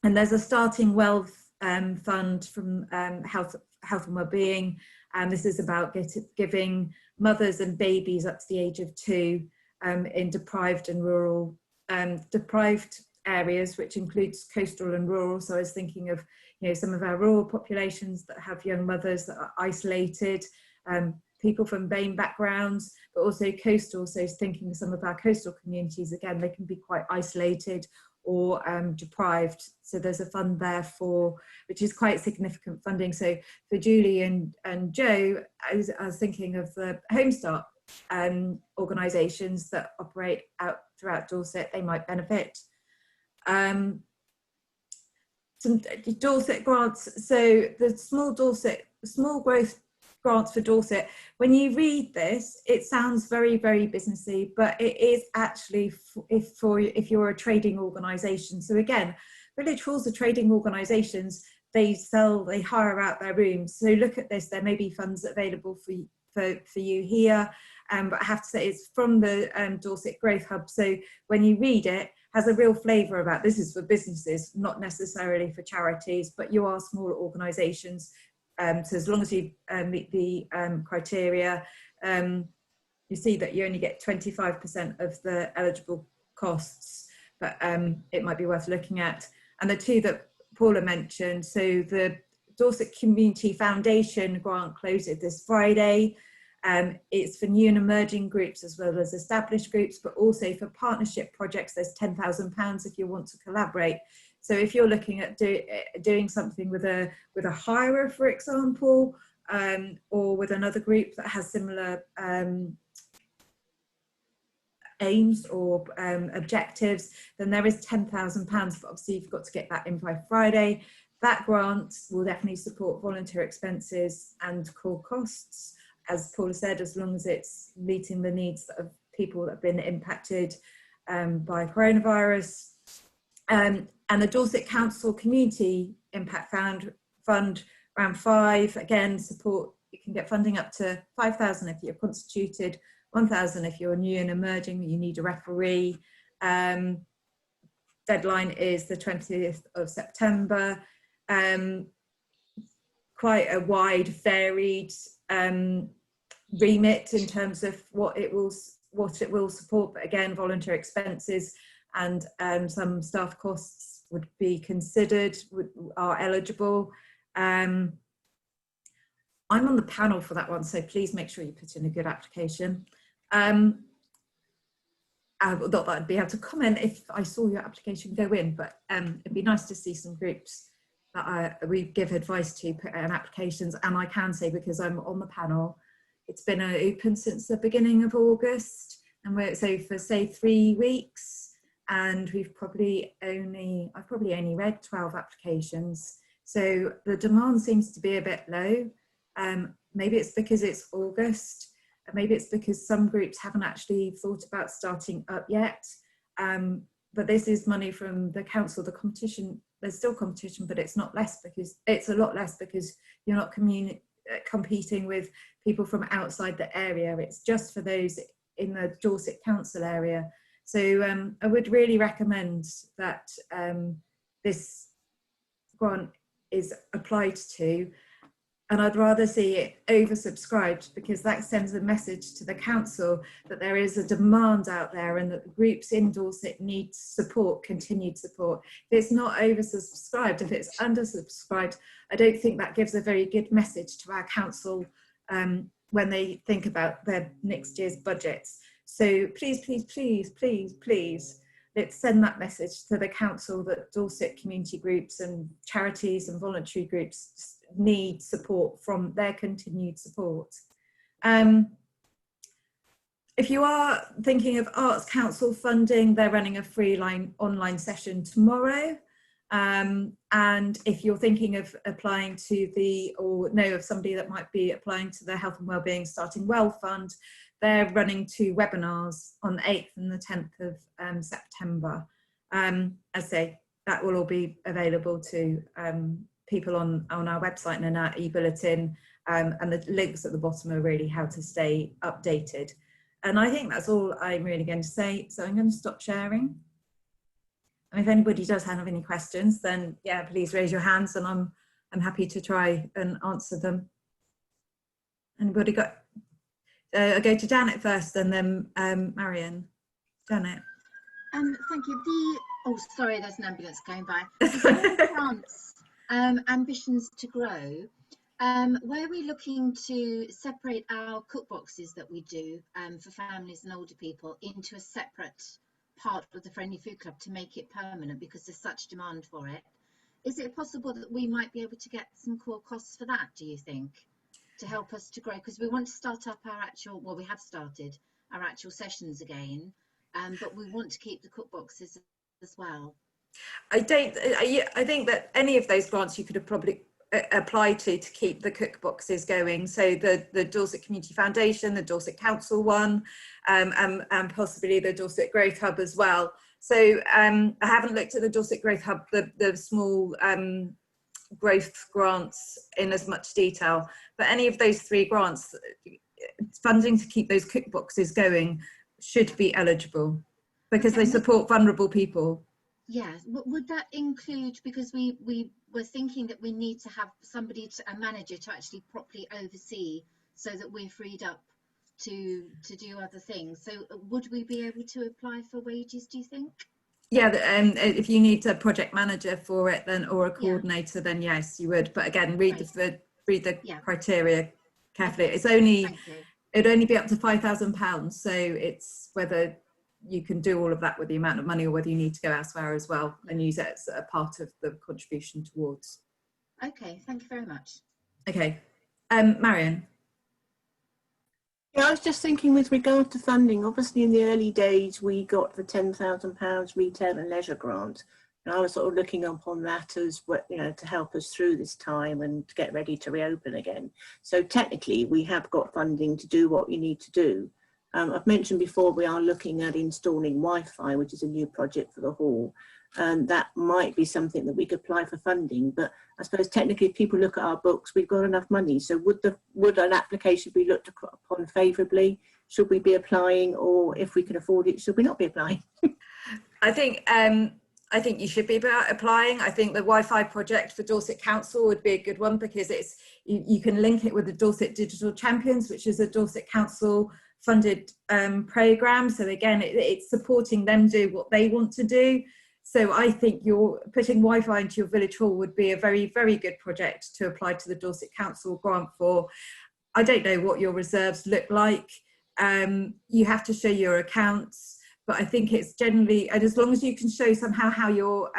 And there's a Starting Wealth fund from Health and Wellbeing, and this is about giving mothers and babies up to the age of 2 in deprived and rural, deprived areas, which includes coastal and rural. So I was thinking of, some of our rural populations that have young mothers that are isolated, people from BAME backgrounds, but also coastal. So thinking of some of our coastal communities, again, they can be quite isolated or deprived. So there's a fund there which is quite significant funding. So for Julie and Joe, I was thinking of the Home Start organisations that operate out throughout Dorset. They might benefit. Some Dorset grants. So the small growth grants for Dorset. When you read this, it sounds very, very businessy, but it is actually if you're a trading organisation. So again, village halls are trading organisations. They hire out their rooms. So look at this. There may be funds available for you here, but I have to say it's from the Dorset Growth Hub. So when you read it, has a real flavour about this is for businesses, not necessarily for charities, but you are smaller organisations. So as long as you meet the criteria, you see that you only get 25% of the eligible costs, but it might be worth looking at. And the two that Paula mentioned, so the Dorset Community Foundation grant closes this Friday. It's for new and emerging groups as well as established groups, but also for partnership projects, there's £10,000 if you want to collaborate. So if you're looking at doing something with a hirer, for example, or with another group that has similar aims or objectives, then there is £10,000, but obviously you've got to get that in by Friday. That grant will definitely support volunteer expenses and core costs, as Paula said, as long as it's meeting the needs of people that have been impacted by coronavirus. And the Dorset Council Community Impact Fund Round 5, again, support, you can get funding up to 5,000 if you're constituted, 1,000 if you're new and emerging, you need a referee. Deadline is the 20th of September. Quite a wide, varied remit in terms of what it will support, but again, volunteer expenses and some staff costs would be considered, are eligible. I'm on the panel for that one, so please make sure you put in a good application. Not that I'd be able to comment if I saw your application go in, but it'd be nice to see some groups that we give advice to put in applications. And I can say, because I'm on the panel, it's been open since the beginning of August, and so for say 3 weeks, and I've probably only read 12 applications. So the demand seems to be a bit low. Maybe it's because it's August, maybe it's because some groups haven't actually thought about starting up yet. But this is money from the council. The competition, there's still competition, but it's not less, because it's a lot less because you're not competing with people from outside the area. It's just for those in the Dorset Council area. So I would really recommend that this grant is applied to, and I'd rather see it oversubscribed, because that sends a message to the council that there is a demand out there and that the groups in Dorset need support, continued support. If it's not oversubscribed, if it's undersubscribed, I don't think that gives a very good message to our council when they think about their next year's budgets. So please, please, please, please, please, let's send that message to the council that Dorset community groups and charities and voluntary groups need support from their continued support. If you are thinking of Arts Council funding, they're running a free online session tomorrow. And if you're thinking of applying to or know of somebody that might be applying to the Health and Wellbeing Starting Well Fund, they're running 2 webinars on the 8th and the 10th of September. As I say, that will all be available to people on our website and in our e-bulletin, and the links at the bottom are really how to stay updated. And I think that's all I'm really going to say, so I'm going to stop sharing. And if anybody does have any questions, then yeah, please raise your hands, and I'm happy to try and answer them. Anybody got? I'll go to Janet first, and then Marion. Janet. Thank you. Oh, sorry, there's an ambulance going by. The grants, ambitions to grow. Where we're looking to separate our cook boxes that we do for families and older people into a separate part of the Friendly Food Club to make it permanent, because there's such demand for it. Is it possible that we might be able to get some core costs for that, do you think, to help us to grow? Because we want to start up our actual, well, we have started our actual sessions again, but we want to keep the cook boxes as well. I think that any of those grants you could have probably apply to keep the cook boxes going. So the Dorset Community Foundation, the Dorset Council one, and possibly the Dorset Growth Hub as well. So I haven't looked at the Dorset Growth Hub, the small growth grants in as much detail, but any of those 3 grants, funding to keep those cook boxes going should be eligible, because they support vulnerable people. Yeah, would that include, because we were thinking that we need to have somebody, a manager, to actually properly oversee, so that we're freed up to do other things. So would we be able to apply for wages, do you think? Yeah, if you need a project manager for it, then, or a coordinator, then yes, you would. But again, read the criteria carefully. Okay. It's only, Thank you. it'd only be up to £5,000. So it's whether you can do all of that with the amount of money, or whether you need to go elsewhere as well and use it as a part of the contribution towards. Okay, thank you very much. Okay, Marion. Yeah, I was just thinking with regard to funding, obviously in the early days we got the £10,000 retail and leisure grant, and I was sort of looking upon that as what, you know, to help us through this time and to get ready to reopen again. So technically we have got funding to do what you need to do. I've mentioned before we are looking at installing Wi-Fi, which is a new project for the hall, and that might be something that we could apply for funding. But I suppose technically, if people look at our books, we've got enough money. So would an application be looked upon favourably? Should we be applying, or if we can afford it, should we not be applying? I think you should be applying. I think the Wi-Fi project for Dorset Council would be a good one, because it's you can link it with the Dorset Digital Champions, which is a Dorset Council funded programme. So again, it's supporting them do what they want to do. So I think you're putting Wi-Fi into your village hall would be a very, very good project to apply to the Dorset Council grant for. I don't know what your reserves look like. You have to show your accounts, but I think it's generally, and as long as you can show somehow how your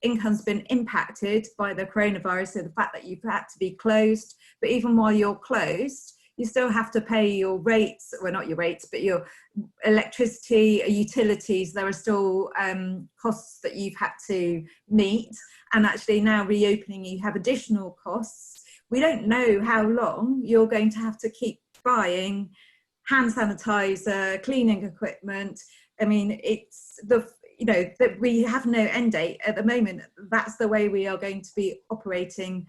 income's been impacted by the coronavirus, so the fact that you've had to be closed, but even while you're closed, you still have to pay your rates, well, not your rates, but your electricity, utilities. There are still costs that you've had to meet. And actually now reopening, you have additional costs. We don't know how long you're going to have to keep buying hand sanitizer, cleaning equipment. I mean, it's that we have no end date at the moment. That's the way we are going to be operating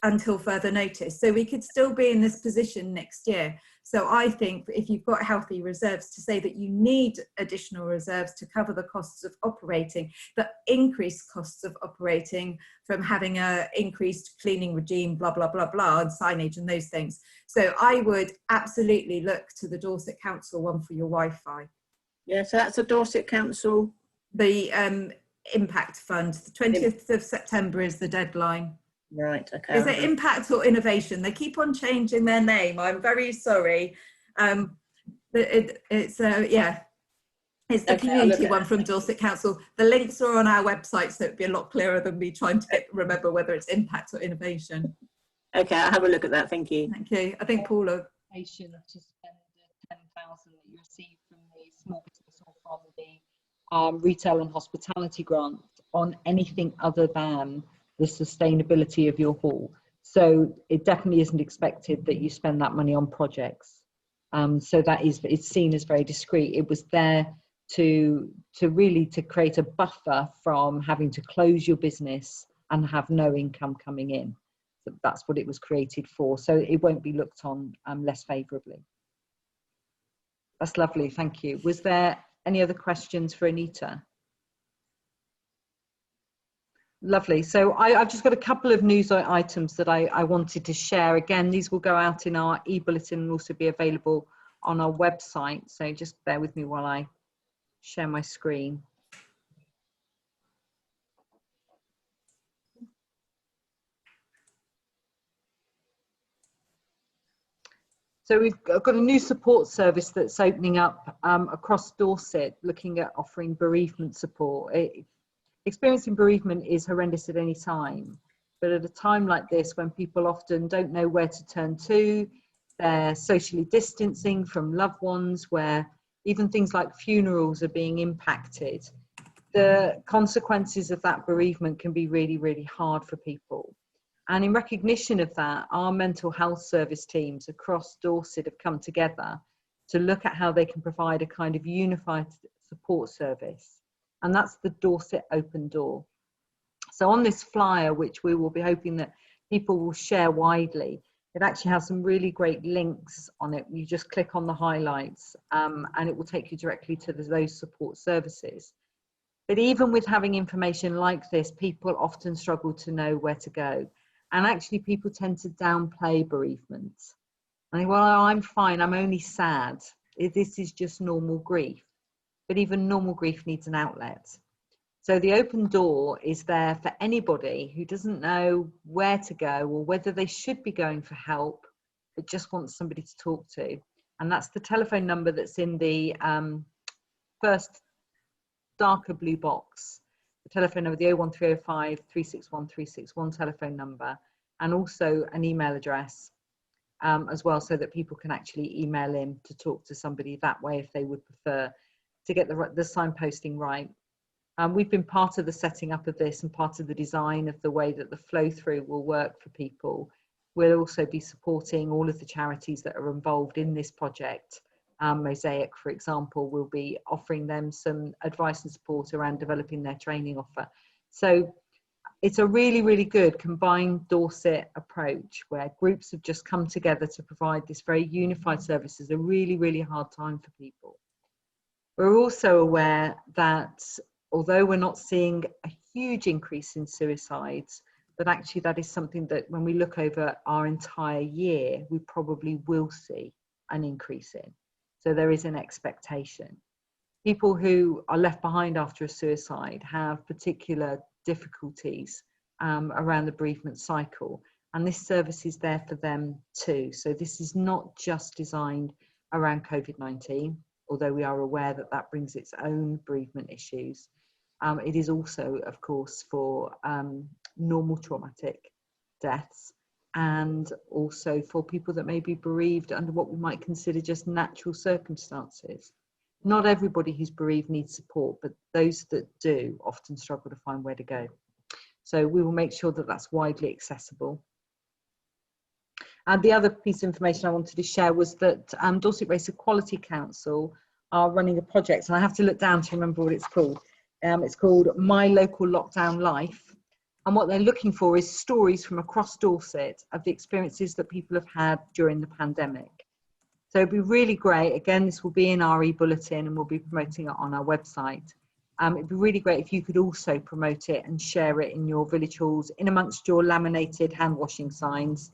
until further notice. So we could still be in this position next year. So I think if you've got healthy reserves, to say that you need additional reserves to cover the costs of operating, the increased costs of operating from having a increased cleaning regime, blah, blah, blah, blah, and signage and those things. So I would absolutely look to the Dorset Council one for your Wi-Fi. Yeah, so that's a Dorset Council. The Impact Fund, the 20th of September is the deadline. Right, okay. Is it Impact or Innovation? They keep on changing their name. I'm very sorry. It's the community one from Dorset Council. The links are on our website, so it'd be a lot clearer than me trying to remember whether it's Impact or Innovation. Okay, I'll have a look at that. Thank you. Thank you. I think Paula. To spend the 10,000 that you receive from the small business or from the retail and hospitality grant on anything other than the sustainability of your hall. So it definitely isn't expected that you spend that money on projects. So it's seen as very discreet. It was there to create a buffer from having to close your business and have no income coming in. So that's what it was created for. So it won't be looked on less favourably. That's lovely, thank you. Was there any other questions for Anita? Lovely. So I've just got a couple of news items that I wanted to share. Again, these will go out in our e-bulletin and also be available on our website. So just bear with me while I share my screen. So we've got a new support service that's opening up across Dorset, looking at offering bereavement support. Experiencing bereavement is horrendous at any time, but at a time like this, when people often don't know where to turn to, they're socially distancing from loved ones, where even things like funerals are being impacted, the consequences of that bereavement can be really, really hard for people. And in recognition of that, our mental health service teams across Dorset have come together to look at how they can provide a kind of unified support service. And that's the Dorset Open Door. So on this flyer, which we will be hoping that people will share widely, it actually has some really great links on it. You just click on the highlights and it will take you directly to those support services. But even with having information like this, people often struggle to know where to go. And actually people tend to downplay bereavement. And they, well, I'm fine, I'm only sad. This is just normal grief. But even normal grief needs an outlet. So the open door is there for anybody who doesn't know where to go or whether they should be going for help, but just wants somebody to talk to. And that's the telephone number that's in the first darker blue box. The telephone number, the 01305 361 361 telephone number, and also an email address as well, so that people can actually email in to talk to somebody that way if they would prefer, to get the signposting right. We've been part of the setting up of this and part of the design of the way that the flow through will work for people. We'll also be supporting all of the charities that are involved in this project. Mosaic, for example, will be offering them some advice and support around developing their training offer. So it's a really, really good combined Dorset approach where groups have just come together to provide this very unified service. It's a really, really hard time for people. We're also aware that although we're not seeing a huge increase in suicides, but actually that is something that when we look over our entire year, we probably will see an increase in. So there is an expectation. People who are left behind after a suicide have particular difficulties around the bereavement cycle, and this service is there for them too. So this is not just designed around COVID-19, although we are aware that that brings its own bereavement issues. It is also, of course, for normal traumatic deaths, and also for people that may be bereaved under what we might consider just natural circumstances. Not everybody who's bereaved needs support, but those that do often struggle to find where to go. So we will make sure that that's widely accessible. And the other piece of information I wanted to share was that Dorset Race Equality Council are running a project, and I have to look down to remember what it's called. It's called My Local Lockdown Life. And what they're looking for is stories from across Dorset of the experiences that people have had during the pandemic. So it'd be really great. Again, this will be in our e-bulletin and we'll be promoting it on our website. It'd be really great if you could also promote it and share it in your village halls, in amongst your laminated hand washing signs,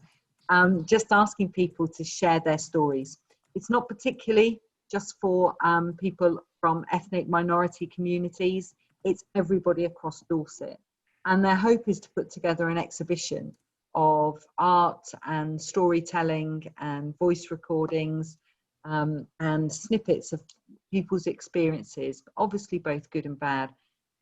just asking people to share their stories. It's not particularly just for people from ethnic minority communities, it's everybody across Dorset. And their hope is to put together an exhibition of art and storytelling and voice recordings and snippets of people's experiences, obviously both good and bad.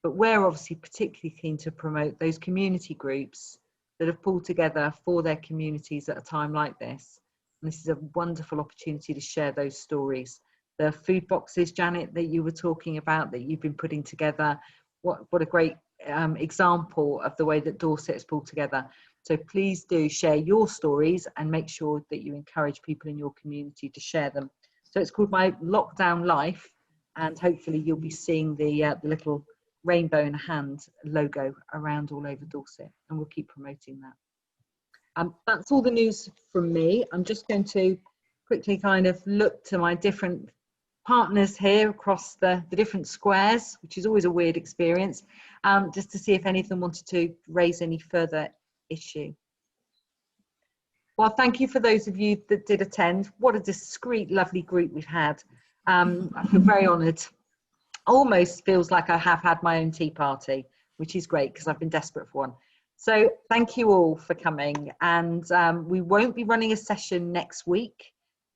But we're obviously particularly keen to promote those community groups that have pulled together for their communities at a time like this. And this is a wonderful opportunity to share those stories. The food boxes, Janet, that you were talking about, that you've been putting together, what a great example of the way that Dorset is pulled together. So please do share your stories and make sure that you encourage people in your community to share them. So it's called My Lockdown Life, and hopefully you'll be seeing the little rainbow in a hand logo around all over Dorset, and we'll keep promoting that. That's all the news from me. I'm just going to quickly kind of look to my different partners here across the different squares, which is always a weird experience, just to see if any of them wanted to raise any further issue. Well, thank you for those of you that did attend. What a discreet, lovely group we've had. I feel very honoured. Almost feels like I have had my own tea party, which is great because I've been desperate for one. So thank you all for coming, and we won't be running a session next week.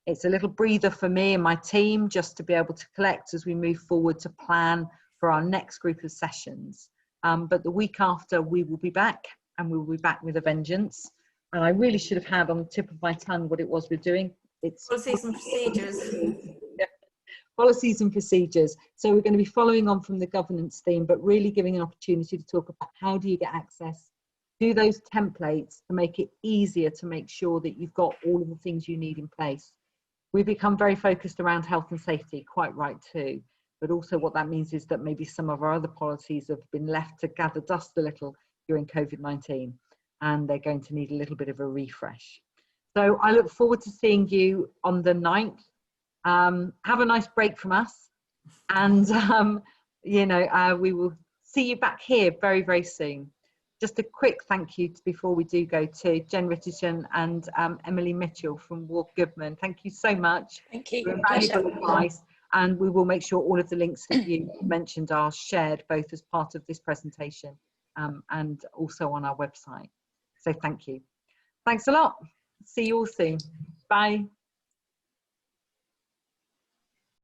It's a little breather for me and my team just to be able to collect as we move forward to plan for our next group of sessions. But the week after we will be back, and we will be back with a vengeance. And I really should have had on the tip of my tongue what it was we're doing. It's policies and procedures. Yeah. Policies and procedures. So we're going to be following on from the governance theme, but really giving an opportunity to talk about how do you get access to those templates to make it easier to make sure that you've got all of the things you need in place. We've become very focused around health and safety, quite right too. But also what that means is that maybe some of our other policies have been left to gather dust a little during COVID-19, and they're going to need a little bit of a refresh. So I look forward to seeing you on the 9th. Have a nice break from us, and you know, we will see you back here very, very soon. just a quick thank you before we do go to Jen Richardson and Emily Mitchell from Ward Goodman. Thank you so much. Thank you. For valuable advice, and we will make sure all of the links that you mentioned are shared both as part of this presentation and also on our website. So thank you. Thanks a lot. See you all soon. Bye.